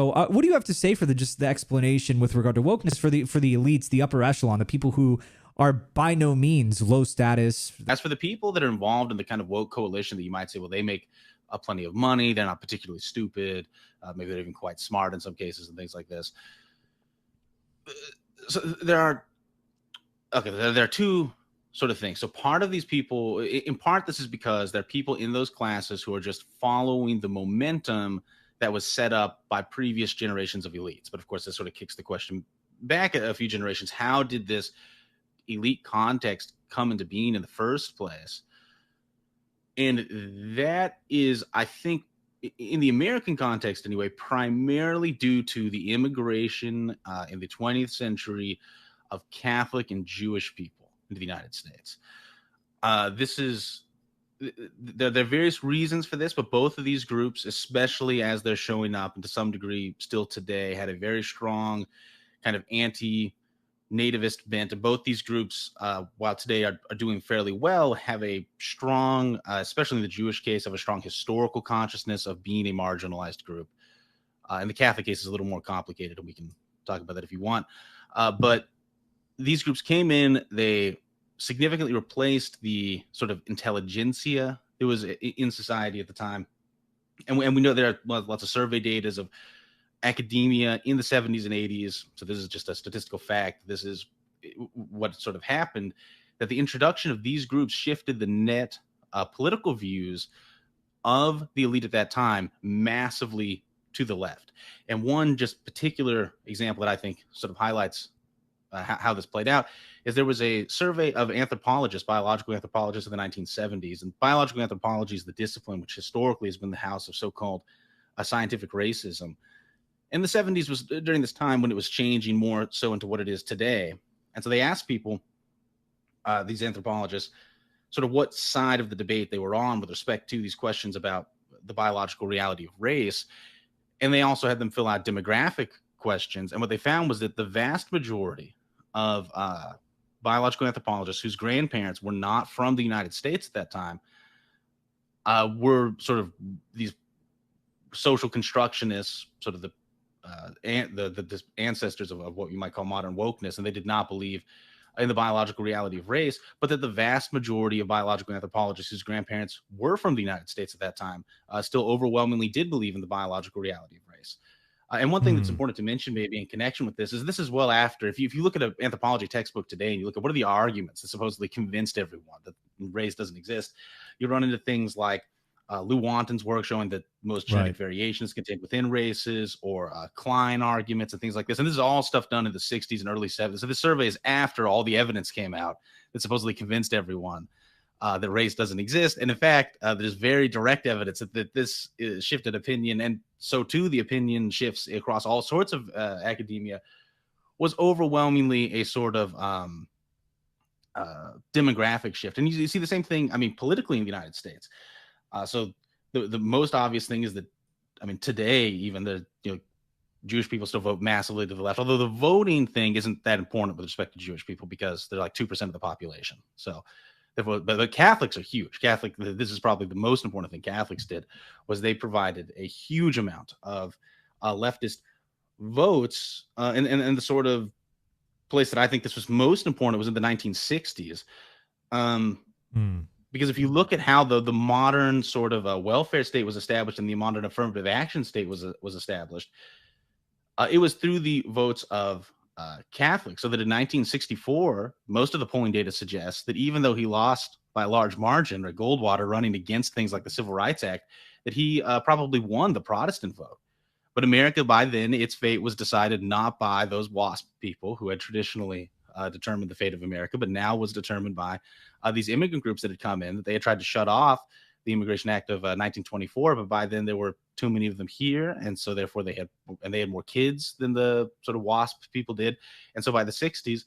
So, what do you have to say for the explanation with regard to wokeness for the elites, the upper echelon, the people who are by no means low status? As for the people that are involved in the kind of woke coalition that you might say, well, they make plenty of money, they're not particularly stupid, maybe they're even quite smart in some cases and things like this. So there are two sort of things. So part of these people, in part, this is because there are people in those classes who are just following the momentum that was set up by previous generations of elites. But of course, this sort of kicks the question back a few generations. How did this elite context come into being in the first place? And that is, I think, in the American context anyway, primarily due to the immigration in the 20th century of Catholic and Jewish people into the United States. There are various reasons for this, but both of these groups, especially as they're showing up, and to some degree still today, had a very strong kind of anti-nativist bent. And both these groups, while today are doing fairly well, have a strong, especially in the Jewish case, have a strong historical consciousness of being a marginalized group. In the Catholic case, is a little more complicated, and we can talk about that if you want. But these groups came in, they significantly replaced the sort of intelligentsia that was in society at the time. And we know there are lots of survey data of academia in the 70s and 80s. So this is just a statistical fact. This is what sort of happened, that the introduction of these groups shifted the net political views of the elite at that time massively to the left. And one just particular example that I think sort of highlights how this played out is there was a survey of anthropologists, biological anthropologists in the 1970s. And biological anthropology is the discipline which historically has been the house of so-called scientific racism. And the 70s was during this time when it was changing more so into what it is today. And so they asked people, these anthropologists, sort of what side of the debate they were on with respect to these questions about the biological reality of race. And they also had them fill out demographic questions. And what they found was that the vast majority of biological anthropologists whose grandparents were not from the United States at that time were sort of these social constructionists, sort of the ancestors of what you might call modern wokeness, and they did not believe in the biological reality of race, but that the vast majority of biological anthropologists whose grandparents were from the United States at that time still overwhelmingly did believe in the biological reality of race. And one thing that's important to mention maybe in connection with this is well after, if you look at an anthropology textbook today and you look at what are the arguments that supposedly convinced everyone that race doesn't exist, you run into things like Lou Wanton's work showing that most genetic variation is contained within races, or Klein arguments and things like this. And this is all stuff done in the 60s and early 70s. So this survey is after all the evidence came out that supposedly convinced everyone that race doesn't exist. And in fact, there's very direct evidence that this shifted opinion. And so too, the opinion shifts across all sorts of academia was overwhelmingly a sort of demographic shift. And you see the same thing, I mean, politically in the United States. So the most obvious thing is that, I mean, today, even the Jewish people still vote massively to the left, although the voting thing isn't that important with respect to Jewish people because they're like 2% of the population. So but the Catholics are huge. This is probably the most important thing Catholics did, was they provided a huge amount of leftist votes. And the sort of place that I think this was most important was in the 1960s. Because if you look at how the modern sort of welfare state was established and the modern affirmative action state was established, it was through the votes of Catholics. So that in 1964, most of the polling data suggests that even though he lost by a large margin, or Goldwater running against things like the Civil Rights Act, that he probably won the Protestant vote. But America, by then, its fate was decided not by those WASP people who had traditionally determined the fate of America, but now was determined by these immigrant groups that had come in, that they had tried to shut off the Immigration Act of 1924, but by then there were too many of them here, and so therefore they had more kids than the sort of WASP people did, and so by the 60s,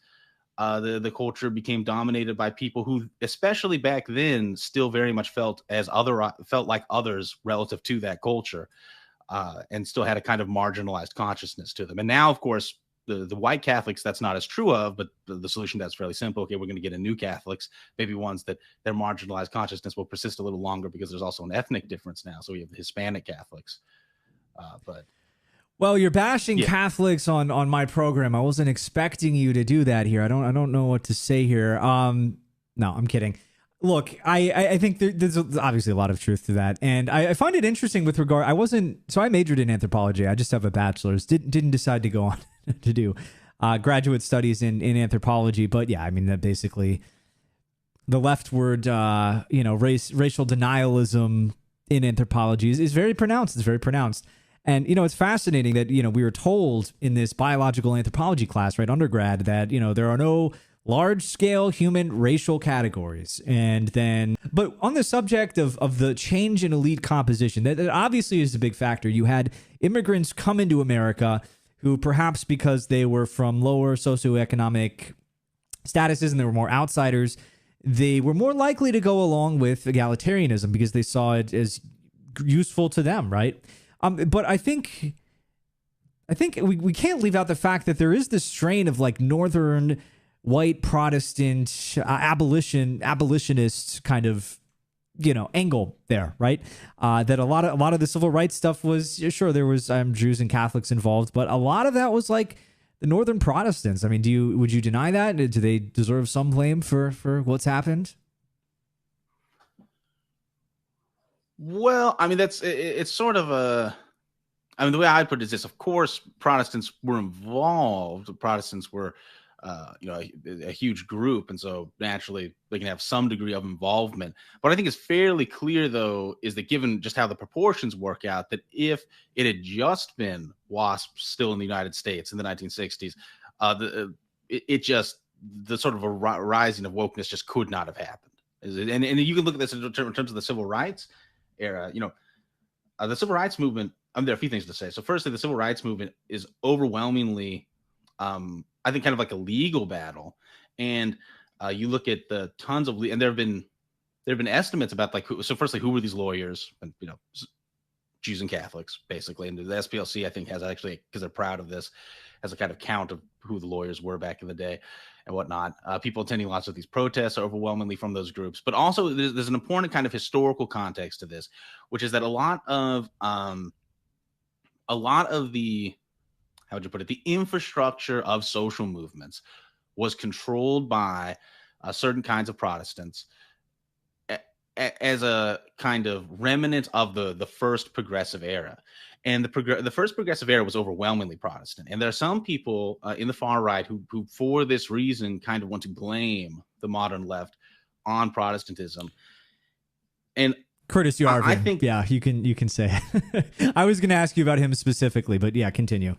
the culture became dominated by people who, especially back then, still very much felt like others relative to that culture, and still had a kind of marginalized consciousness to them. And now, of course, the white Catholics, that's not as true of, but the solution that's fairly simple. Okay, we're going to get a new Catholics, maybe ones that their marginalized consciousness will persist a little longer because there's also an ethnic difference now. So we have the Hispanic Catholics. But Well, you're bashing Yeah. Catholics on my program. I wasn't expecting you to do that here. I don't know what to say here. No, I'm kidding. Look, I think there's obviously a lot of truth to that, and I find it interesting with regard. I majored in anthropology. I just have a bachelor's. Didn't decide to go on to do graduate studies in anthropology. But yeah, I mean that basically the leftward, racial denialism in anthropology is very pronounced. It's very pronounced. And, it's fascinating that, we were told in this biological anthropology class, right, undergrad, that, there are no large scale human racial categories. And then, but on the subject of the change in elite composition, that obviously is a big factor. You had immigrants come into America who perhaps because they were from lower socioeconomic statuses and they were more outsiders, they were more likely to go along with egalitarianism because they saw it as useful to them, right? But I think we can't leave out the fact that there is this strain of like northern white Protestant abolitionist kind of angle there, right? That a lot of the civil rights stuff was sure there was Jews and Catholics involved, but a lot of that was like the northern Protestants. I mean, would you deny that? Do they deserve some blame for what's happened? Well, I mean, it's sort of I mean, the way I put it is this: of course, Protestants were involved. Protestants were, a huge group, and so naturally they can have some degree of involvement. But I think it's fairly clear, though, is that given just how the proportions work out, that if it had just been WASP still in the United States in the 1960s, it just the sort of a rising of wokeness just could not have happened. And you can look at this in terms of the civil rights era. The civil rights movement. There are a few things to say. So, firstly, the civil rights movement is overwhelmingly, I think, kind of like a legal battle. And you look at the tons of, and there have been estimates about like, so firstly, who were these lawyers? And Jews and Catholics, basically. And the SPLC, I think, has actually, because they're proud of this, has a kind of count of who the lawyers were back in the day and whatnot. People attending lots of these protests are overwhelmingly from those groups. But also, there's an important kind of historical context to this, which is that a lot of the, how would you put it, the infrastructure of social movements was controlled by certain kinds of Protestants as a kind of remnant of the first progressive era. And the first progressive era was overwhelmingly Protestant. And there are some people in the far right who, for this reason, kind of want to blame the modern left on Protestantism. And Curtis Yarvin. I think, yeah, you can say it. I was going to ask you about him specifically, but yeah, continue.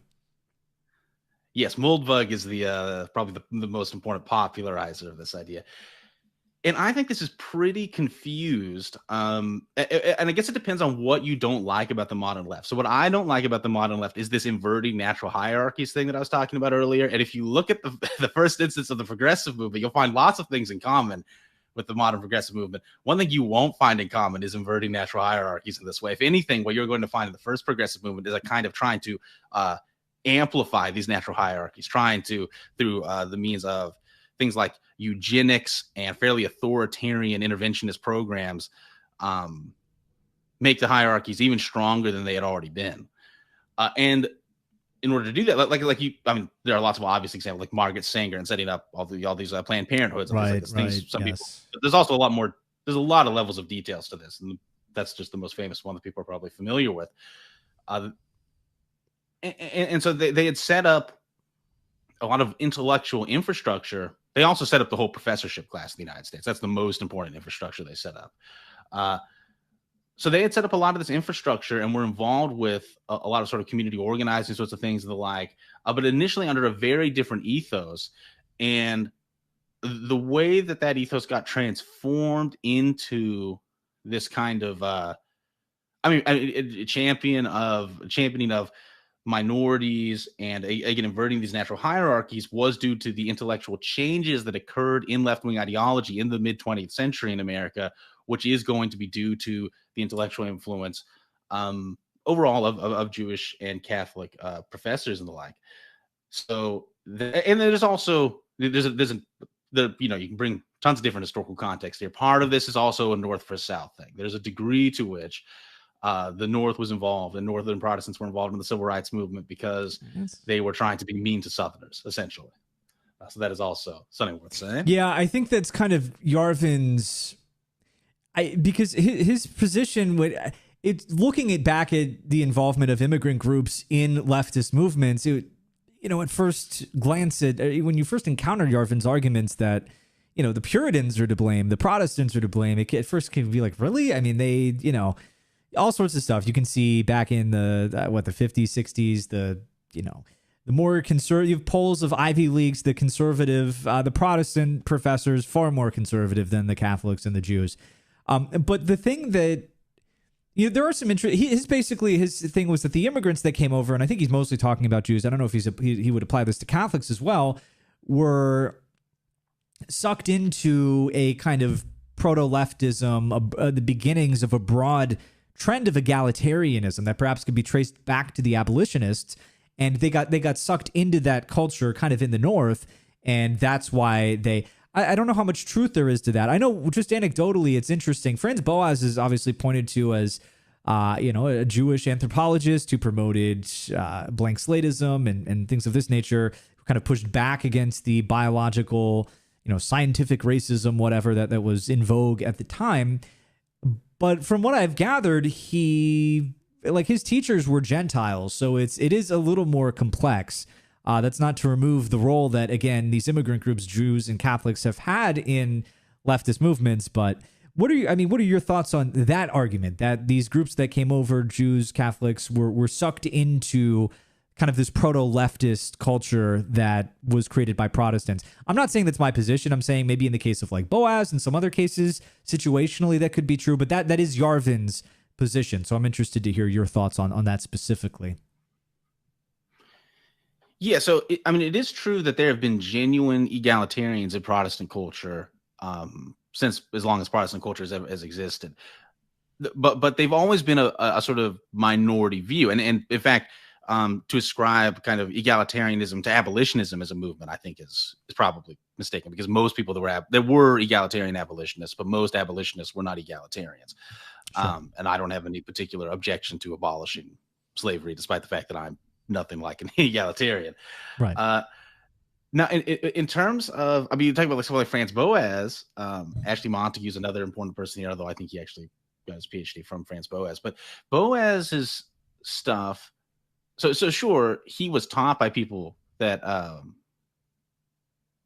Yes, Moldvug is the probably the most important popularizer of this idea. And I think this is pretty confused. And I guess it depends on what you don't like about the modern left. So what I don't like about the modern left is this inverting natural hierarchies thing that I was talking about earlier. And if you look at the first instance of the progressive movement, you'll find lots of things in common with the modern progressive movement. One thing you won't find in common is inverting natural hierarchies in this way. If anything, what you're going to find in the first progressive movement is a kind of trying to amplify these natural hierarchies, trying to, through the means of things like eugenics and fairly authoritarian interventionist programs, make the hierarchies even stronger than they had already been. And in order to do that, there are lots of obvious examples, like Margaret Sanger and setting up all these Planned Parenthoods and things. People. But there's also a lot more. There's a lot of levels of details to this, and that's just the most famous one that people are probably familiar with. And so they had set up a lot of intellectual infrastructure. They also set up the whole professorship class in the United States. That's the most important infrastructure they set up. So they had set up a lot of this infrastructure and were involved with a lot of sort of community organizing sorts of things and the like, but initially under a very different ethos. And the way that ethos got transformed into this kind of, championing of minorities and again inverting these natural hierarchies was due to the intellectual changes that occurred in left-wing ideology in the mid-20th century in America, which is going to be due to the intellectual influence overall of Jewish and Catholic professors and the like. So, and there's also you can bring tons of different historical context here. Part of this is also a North versus South thing. There's a degree to which the North was involved, and Northern Protestants were involved in the civil rights movement because they were trying to be mean to Southerners, essentially. So that is also something worth saying. Yeah, I think that's kind of Yarvin's. Because his position would. It's looking back at the involvement of immigrant groups in leftist movements. At first glance, when you first encounter Yarvin's arguments that the Puritans are to blame, the Protestants are to blame, at first can be like, really? I mean, they all sorts of stuff you can see back in the 50s, 60s, the more conservative polls of Ivy Leagues, the conservative, the Protestant professors far more conservative than the Catholics and the Jews. But the thing that there are some interest. His thing was that the immigrants that came over, and I think he's mostly talking about Jews. I don't know if he would apply this to Catholics as well. Were sucked into a kind of proto-leftism, the beginnings of a broad trend of egalitarianism that perhaps could be traced back to the abolitionists, and they got sucked into that culture kind of in the North, and that's why they. I don't know how much truth there is to that. I know just anecdotally, it's interesting. Franz Boas is obviously pointed to as, a Jewish anthropologist who promoted blank slatism and things of this nature, who kind of pushed back against the biological, scientific racism, whatever that was in vogue at the time. But from what I've gathered, his teachers were Gentiles, so it is a little more complex. That's not to remove the role that, again, these immigrant groups, Jews and Catholics, have had in leftist movements. But what are your thoughts on that argument that these groups that came over, Jews, Catholics, were sucked into kind of this proto-leftist culture that was created by Protestants? I'm not saying that's my position. I'm saying maybe in the case of like Boas and some other cases, situationally, that could be true. But that is Yarvin's position. So I'm interested to hear your thoughts on that specifically. Yeah, so it is true that there have been genuine egalitarians in Protestant culture since as long as Protestant culture has existed, but they've always been a sort of minority view, and in fact, to ascribe kind of egalitarianism to abolitionism as a movement, I think is probably mistaken, because most people there were egalitarian abolitionists, but most abolitionists were not egalitarians. Sure. And I don't have any particular objection to abolishing slavery, despite the fact that I'm nothing like an egalitarian. Right. Now, in terms of, you talk about someone like Franz Boas, Ashley Montague is another important person here, although I think he actually got his PhD from Franz Boas. But Boas's stuff, so sure, he was taught by people that,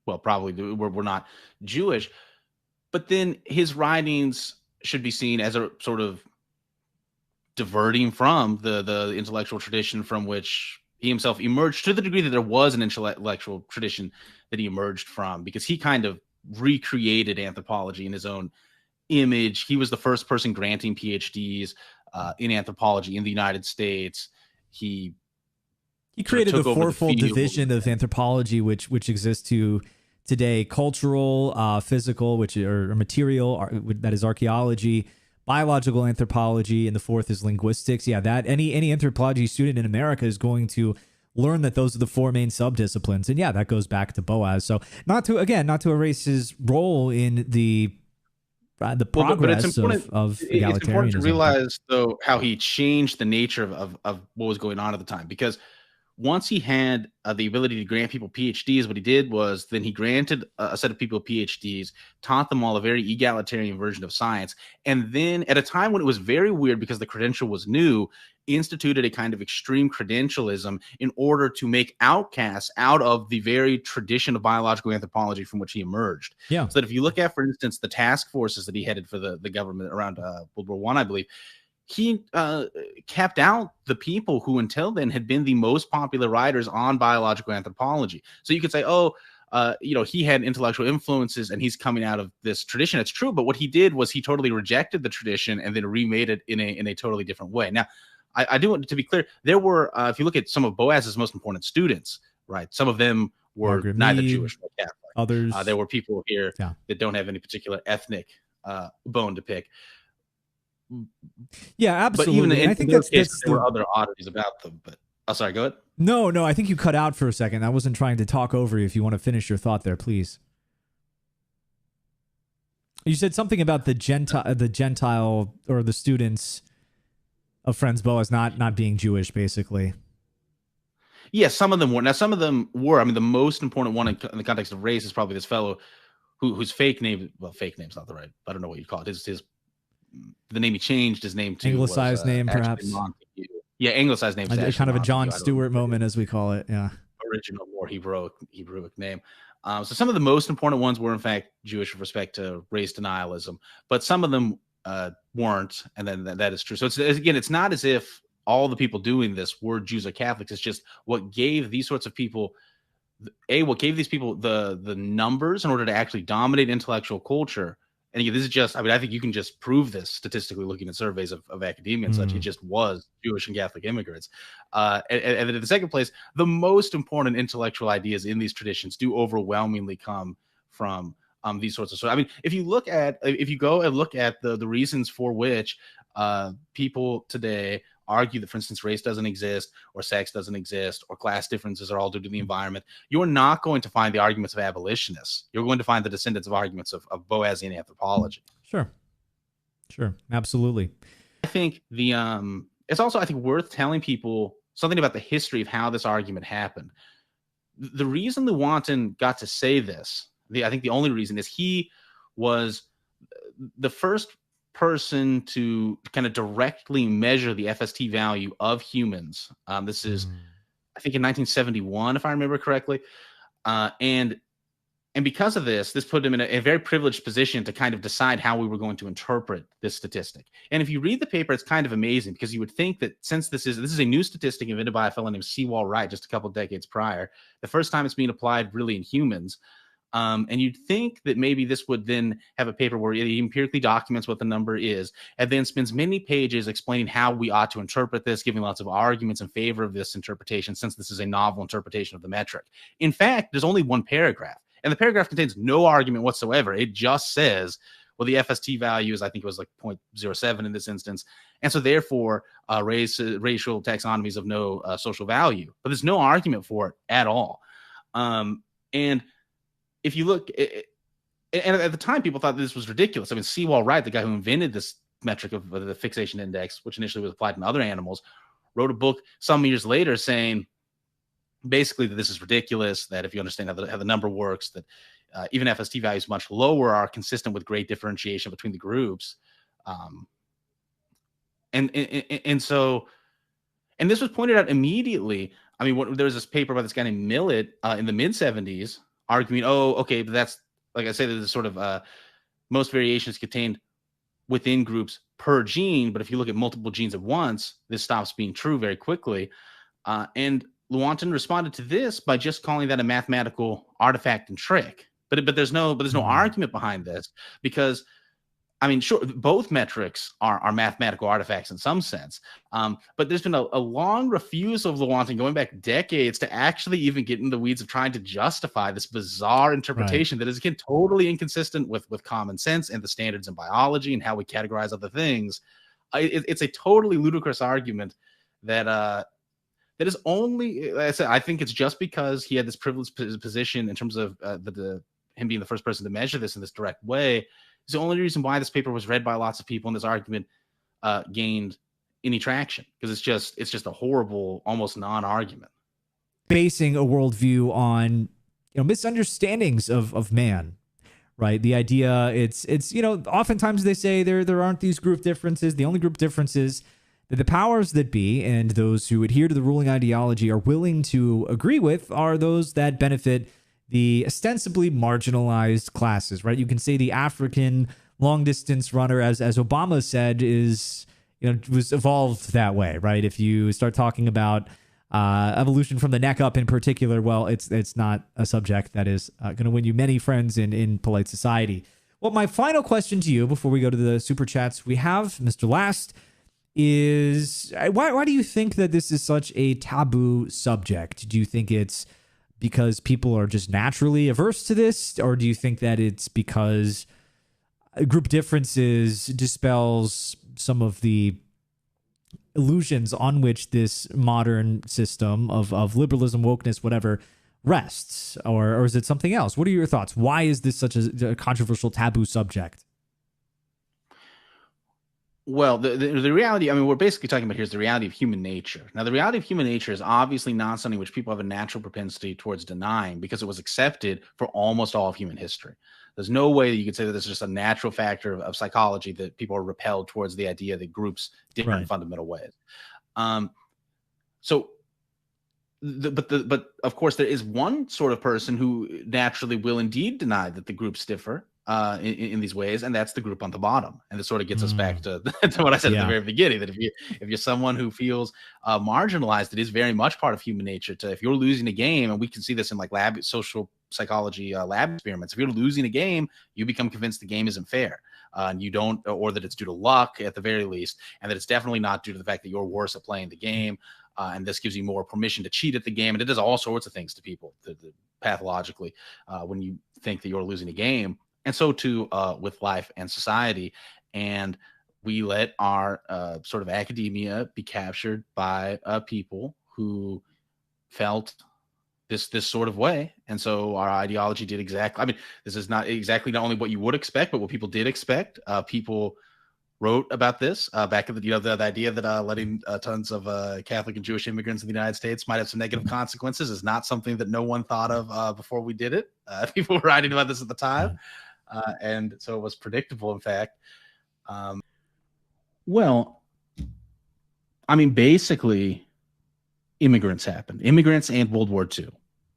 probably were not Jewish, but then his writings should be seen as a sort of diverting from the intellectual tradition from which he himself emerged, to the degree that there was an intellectual tradition that he emerged from, because he kind of recreated anthropology in his own image. He was the first person granting PhDs in anthropology in the United States. He created the fourfold division of anthropology, which exists today: cultural, physical, which are material, that is archaeology, biological anthropology, and the fourth is linguistics. Yeah, that any anthropology student in America is going to learn that those are the four main subdisciplines. And yeah, that goes back to Boas. So not to erase his role in the progress of egalitarianism. It's important to realize, though, how he changed the nature of what was going on at the time, because once he had the ability to grant people PhDs, what he did was then he granted a set of people PhDs, taught them all a very egalitarian version of science, and then at a time when it was very weird because the credential was new, instituted a kind of extreme credentialism in order to make outcasts out of the very tradition of biological anthropology from which he emerged. Yeah. So that if you look at, for instance, the task forces that he headed for the government around World War I believe, he kept out the people who until then had been the most popular writers on biological anthropology. So you could say, he had intellectual influences and he's coming out of this tradition. It's true. But what he did was he totally rejected the tradition and then remade it in a totally different way. Now, I do want to be clear. There were, if you look at some of Boas's most important students, right, some of them were Margaret neither Mead, Jewish nor Catholic. Others. There were people here that don't have any particular ethnic bone to pick. Yeah, absolutely. But even I think that's there were other oddities about them. But sorry, go ahead. No, I think you cut out for a second. I wasn't trying to talk over you. If you want to finish your thought there, please. You said something about the Gentile or the students. of Friends Boas as not being Jewish, basically. Yeah, some of them were. Now, some of them were. I mean, the most important one in the context of race is probably this fellow whose fake name, well, fake name's not the right, I don't know what you call it. The name he changed his name to Anglicized was name, actually perhaps. Montague. Yeah, anglicized name is Kind of a Jon Montague. Stewart moment, as we call it. Yeah. Original, more Hebrewic name. So some of the most important ones were, in fact, Jewish with respect to race denialism, but some of them weren't, and then that is true. So it's not as if all the people doing this were Jews or Catholics. It's just what gave these sorts of people, what gave these people the numbers in order to actually dominate intellectual culture. And again, this is just, I mean, I think you can just prove this statistically looking at surveys of academia and such. It just was Jewish and Catholic immigrants. And then in the second place, the most important intellectual ideas in these traditions do overwhelmingly come from these sorts of. So, I mean, if you go and look at the reasons for which people today argue that, for instance, race doesn't exist or sex doesn't exist or class differences are all due to the environment, you're not going to find the arguments of abolitionists. You're going to find the descendants of arguments of Boasian anthropology. Sure, absolutely. I think it's also, I think, worth telling people something about the history of how this argument happened. The reason Lewontin got to say this, I think the only reason, is he was the first person to kind of directly measure the FST value of humans. This is, I think, in 1971, if I remember correctly. And because of this put him in a very privileged position to kind of decide how we were going to interpret this statistic. And if you read the paper, it's kind of amazing, because you would think that since this is a new statistic invented by a fellow named Sewall Wright just a couple of decades prior, the first time it's being applied really in humans. And you'd think that maybe this would then have a paper where he empirically documents what the number is, and then spends many pages explaining how we ought to interpret this, giving lots of arguments in favor of this interpretation, since this is a novel interpretation of the metric. In fact, there's only one paragraph, and the paragraph contains no argument whatsoever. It just says, well, the FST value is, I think it was like 0.07 in this instance, and so therefore racial taxonomy is of no social value. But there's no argument for it at all. And if you look, and at the time, people thought this was ridiculous. I mean, Sewall Wright, the guy who invented this metric of the fixation index, which initially was applied in other animals, wrote a book some years later saying basically that this is ridiculous, that if you understand how the number works, that even FST values much lower are consistent with great differentiation between the groups. And so this was pointed out immediately. I mean, there was this paper by this guy named Millett in the mid-70s arguing, oh, okay, but that's, like I say, there's sort of most variations contained within groups per gene, but if you look at multiple genes at once, this stops being true very quickly. And Lewontin responded to this by just calling that a mathematical artifact and trick. But there's no argument behind this, because, I mean, sure, both metrics are mathematical artifacts in some sense, but there's been a long refusal of Lewontin, going back decades, to actually even get in the weeds of trying to justify this bizarre interpretation that is, again, totally inconsistent with common sense and the standards in biology and how we categorize other things. It's a totally ludicrous argument that is only, like I said, I think it's just because he had this privileged position in terms of him being the first person to measure this in this direct way. It's the only reason why this paper was read by lots of people and this argument gained any traction, because it's just a horrible, almost non-argument. Basing a worldview on misunderstandings of man, right? The idea it's oftentimes they say there aren't these group differences. The only group difference is that the powers that be and those who adhere to the ruling ideology are willing to agree with are those that benefit the ostensibly marginalized classes, right? You can say the African long distance runner, as Obama said, was evolved that way, right? If you start talking about evolution from the neck up in particular, well, it's not a subject that is going to win you many friends in polite society. Well, my final question to you before we go to the super chats we have, Mr. Last, is why do you think that this is such a taboo subject? Do you think it's because people are just naturally averse to this, or do you think that it's because group differences dispels some of the illusions on which this modern system of liberalism, wokeness, whatever, rests, or is it something else? What are your thoughts? Why is this such a controversial, taboo subject? Well, the reality, I mean, we're basically talking about here is the reality of human nature. Now, the reality of human nature is obviously not something which people have a natural propensity towards denying because it was accepted for almost all of human history. There's no way that you could say that this is just a natural factor of psychology that people are repelled towards the idea that groups differ in Right. fundamental ways. Um, so but of course there is one sort of person who naturally will indeed deny that the groups differ in these ways, and that's the group on the bottom. And this sort of gets us back to, to what I said at the Yeah. very beginning, that if you're someone who feels marginalized, it is very much part of human nature to, if you're losing a game, and we can see this in like lab social psychology lab experiments, if you're losing a game, you become convinced the game isn't fair. And you don't, or that it's due to luck at the very least, and that it's definitely not due to the fact that you're worse at playing the game. And this gives you more permission to cheat at the game. And it does all sorts of things to people pathologically when you think that you're losing a game. And so too with life and society. And we let our sort of academia be captured by people who felt this sort of way. And so our ideology did exactly, I mean, this is not exactly not only what you would expect, but what people did expect. People wrote about this back in the, the idea that letting tons of Catholic and Jewish immigrants in the United States might have some negative consequences is not something that no one thought of before we did it. People were writing about this at the time. And so it was predictable, in fact. Well, I mean, basically, immigrants happened. Immigrants and World War II.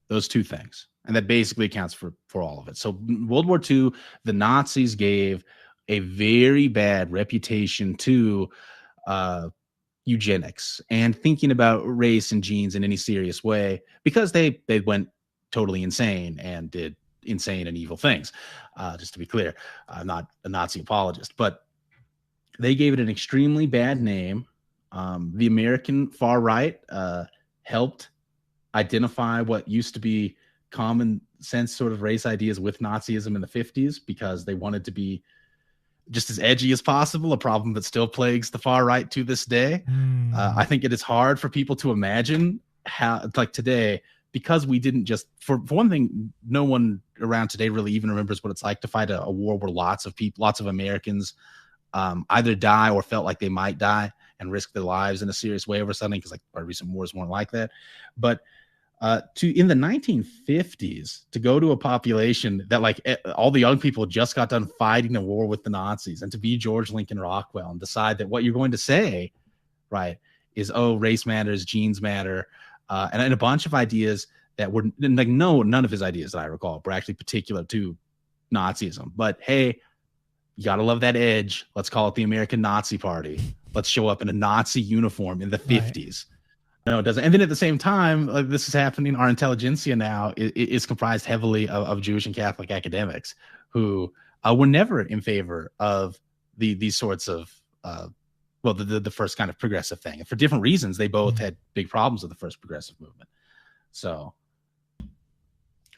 Those two things. And that basically accounts for all of it. So World War II, the Nazis gave a very bad reputation to eugenics and thinking about race and genes in any serious way, because they went totally insane and did insane and evil things. Just to be clear, I'm not a Nazi apologist, but they gave it an extremely bad name. The American far right helped identify what used to be common sense sort of race ideas with Nazism in the 50s, because they wanted to be just as edgy as possible, a problem that still plagues the far right to this day. I think it is hard for people to imagine how, like today, because we didn't just, for one thing, no one around today really even remembers what it's like to fight a war where lots of people, lots of Americans either die or felt like they might die and risk their lives in a serious way over something, because like our recent wars weren't like that. But in the 1950s, to go to a population that like all the young people just got done fighting a war with the Nazis, and to be George Lincoln Rockwell and decide that what you're going to say, right, is, oh, race matters, genes matter, and a bunch of ideas that were like, none of his ideas that I recall were actually particular to Nazism. But hey, you got to love that edge. Let's call it the American Nazi Party. Let's show up in a Nazi uniform in the 50s. Right. No, it doesn't. And then at the same time, this is happening. Our intelligentsia now is comprised heavily of Jewish and Catholic academics who were never in favor of these sorts of, the first kind of progressive thing. And for different reasons, they both had big problems with the first progressive movement. So,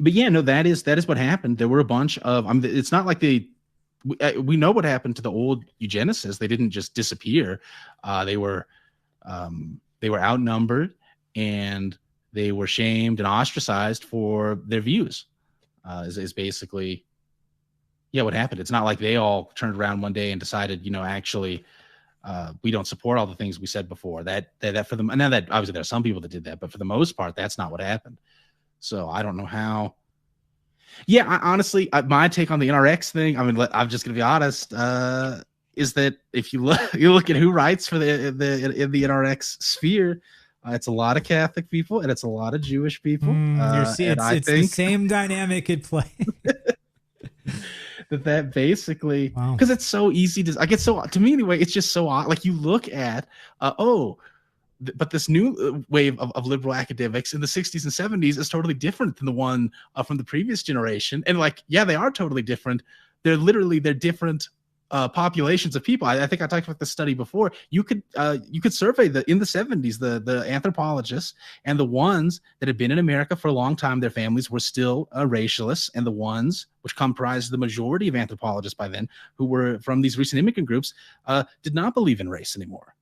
but yeah, no, that is what happened. There were a bunch of, it's not like we know what happened to the old eugenicists. They didn't just disappear. They were outnumbered, and they were shamed and ostracized for their views. Is basically, what happened. It's not like they all turned around one day and decided, actually, we don't support all the things we said before. That for them, and now that obviously there are some people that did that, but for the most part, that's not what happened. So I don't know how. Yeah, honestly, my take on the NRX thing, I mean, I'm just going to be honest, is that if you look at who writes for in the NRX sphere, it's a lot of Catholic people and it's a lot of Jewish people. It's the same dynamic at play. that basically, because it's so easy to me anyway, it's just so odd. Like you look at, but this new wave of liberal academics in the 60s and 70s is totally different than the one from the previous generation. And like, yeah, they are totally different. They're different populations of people. I think I talked about this study before. You could survey in the 70s, the anthropologists and the ones that had been in America for a long time, their families were still racialists, and the ones which comprised the majority of anthropologists by then, who were from these recent immigrant groups, did not believe in race anymore.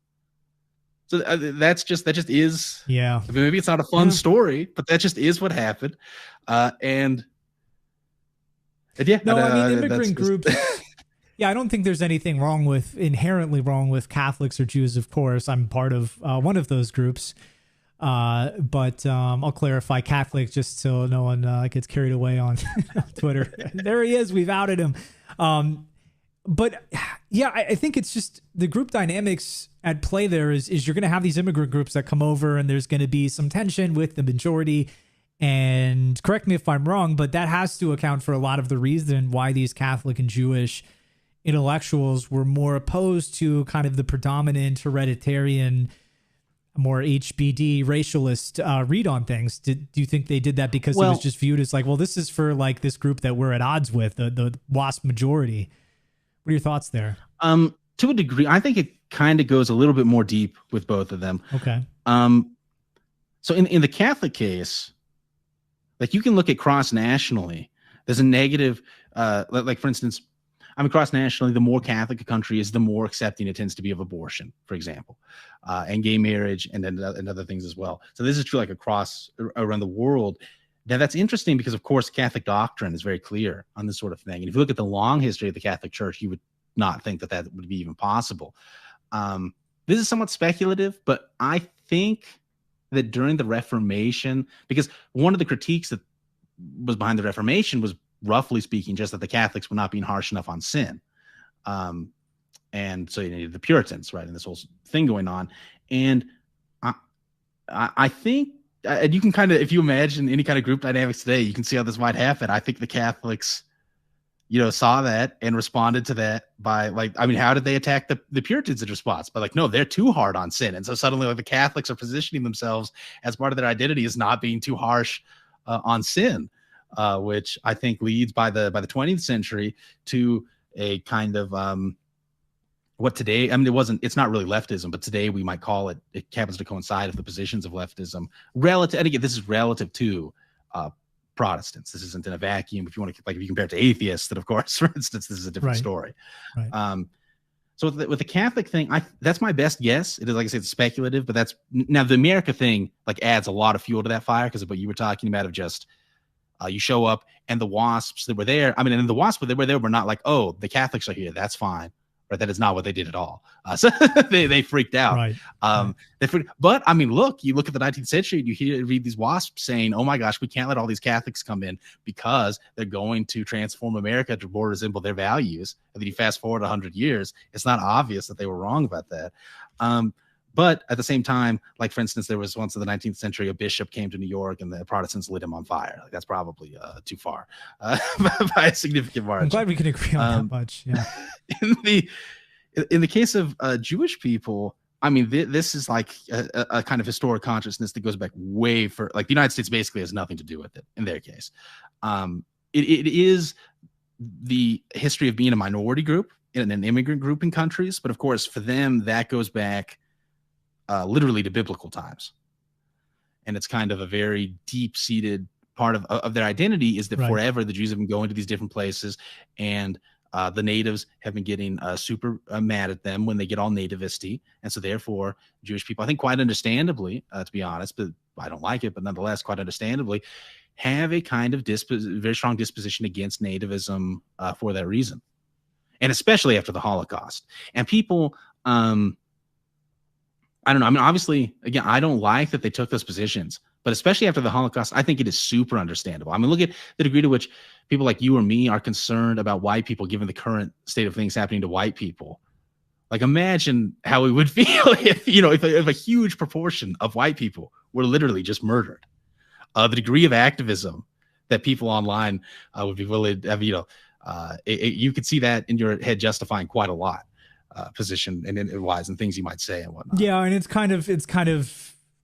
So that just is. Yeah. I mean, maybe it's not a fun story, but that just is what happened. And yeah. No, I mean, immigrant groups. Yeah, I don't think there's anything inherently wrong with Catholics or Jews. Of course, I'm part of one of those groups. But I'll clarify Catholic just so no one gets carried away on Twitter. There he is. We've outed him. But yeah, I think it's just the group dynamics at play there is you're going to have these immigrant groups that come over and there's going to be some tension with the majority. And correct me if I'm wrong, but that has to account for a lot of the reason why these Catholic and Jewish intellectuals were more opposed to kind of the predominant hereditarian, more HBD racialist read on things. Do you think they did that because it was just viewed as like, well, this is for like this group that we're at odds with, the WASP majority? What are your thoughts there? To a degree, I think it kind of goes a little bit more deep with both of them. Okay. So in the Catholic case, like you can look at cross nationally. There's a negative, like for instance, cross nationally, the more Catholic a country is, the more accepting it tends to be of abortion, for example, and gay marriage and other things as well. So this is true like across around the world. Now that's interesting because of course Catholic doctrine is very clear on this sort of thing. And if you look at the long history of the Catholic Church, you would not think that would be even possible. This is somewhat speculative, but I think that during the Reformation, because one of the critiques that was behind the Reformation was, roughly speaking, just that the Catholics were not being harsh enough on sin. And so you needed the Puritans, right? And this whole thing going on. And I think, and you can kind of, if you imagine any kind of group dynamics today, you can see how this might happen. I think the Catholics, saw that and responded to that by how did they attack the Puritans in response? By no, they're too hard on sin. And so suddenly the Catholics are positioning themselves as part of their identity as not being too harsh on sin, which I think leads by the 20th century to a kind of what today, it's not really leftism, but today we might call it happens to coincide with the positions of leftism relative. And again, this is relative to Protestants. This isn't in a vacuum. If you want to, if you compare it to atheists, then of course, for instance, this is a different story. Right. So with the Catholic thing, that's my best guess. It is, like I said, it's speculative, but that's now the America thing adds a lot of fuel to that fire because of what you were talking about of just you show up and the WASPs that were there. And the WASPs that were there were not like, oh, the Catholics are here, that's fine. Right, that is not what they did at all. So they freaked out. Right. But look, you look at the 19th century and you read these WASPs saying, oh my gosh, we can't let all these Catholics come in because they're going to transform America to more resemble their values. And then you fast forward 100 years, it's not obvious that they were wrong about that. But at the same time, for instance, there was once in the 19th century, a bishop came to New York and the Protestants lit him on fire. That's probably too far by a significant margin. I'm glad we can agree on that much. Yeah. In the case of Jewish people, this is a kind of historic consciousness that goes back way for the United States basically has nothing to do with it in their case. It is the history of being a minority group in an immigrant group in countries. But of course, for them, that goes back literally to biblical times. And it's kind of a very deep-seated part of their identity is that forever the Jews have been going to these different places and the natives have been getting super mad at them when they get all nativist-y. And so therefore, Jewish people, I think quite understandably, to be honest, but I don't like it, but nonetheless, quite understandably, have a kind of very strong disposition against nativism for that reason. And especially after the Holocaust. And people... I don't know. Obviously, again, I don't like that they took those positions, but especially after the Holocaust, I think it is super understandable. Look at the degree to which people like you or me are concerned about white people, given the current state of things happening to white people. Imagine how we would feel if a huge proportion of white people were literally just murdered. The degree of activism that people online would be willing to have, you could see that in your head justifying quite a lot. Position and wise and things you might say and whatnot. Yeah, and it's kind of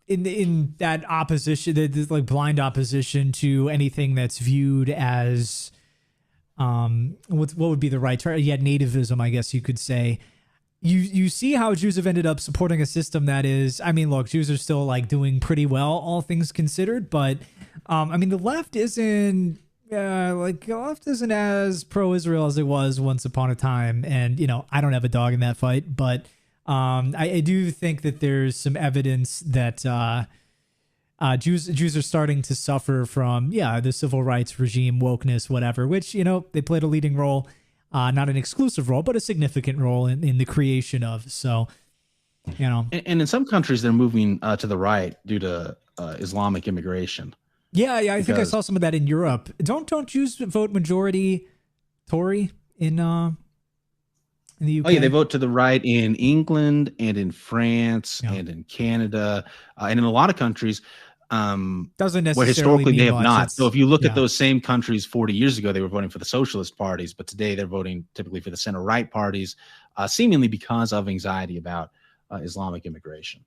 in that opposition, this blind opposition to anything that's viewed as what would be the right term? Yeah, nativism, I guess you could say. You see how Jews have ended up supporting a system that is, look, Jews are still doing pretty well, all things considered, but the left isn't. Yeah, left isn't as pro-Israel as it was once upon a time. And, I don't have a dog in that fight, but I do think that there's some evidence that Jews are starting to suffer from, the civil rights regime, wokeness, whatever, which, they played a leading role. not an exclusive role, but a significant role in the creation of. So, you know, And in some countries, they're moving to the right due to Islamic immigration. yeah, I think I saw some of that in Europe. Don't Jews vote majority Tory in the UK? Oh yeah, they vote to the right in England and in France and in Canada and in a lot of countries. Doesn't necessarily where historically mean they have much. not. So if you look at those same countries 40 years ago, they were voting for the socialist parties, but today they're voting typically for the center right parties, seemingly because of anxiety about Islamic immigration.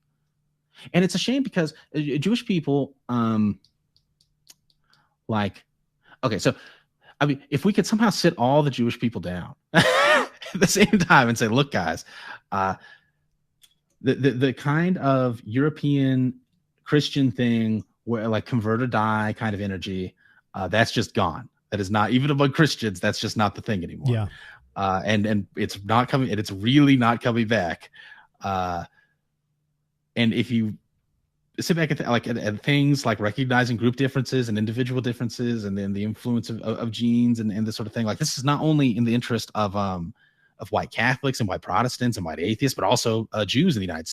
And it's a shame because Jewish people, okay, so I mean, if we could somehow sit all the Jewish people down at the same time and say, look, guys, the kind of European Christian thing where like convert or die kind of energy, that's just gone. That is not, even among Christians, that's just not the thing anymore. Yeah. And it's not coming, and it's really not coming back. And if you sit back at things like recognizing group differences and individual differences, and then the influence of genes and this sort of thing, like this is not only in the interest of white Catholics and white Protestants and white atheists, but also Jews in the United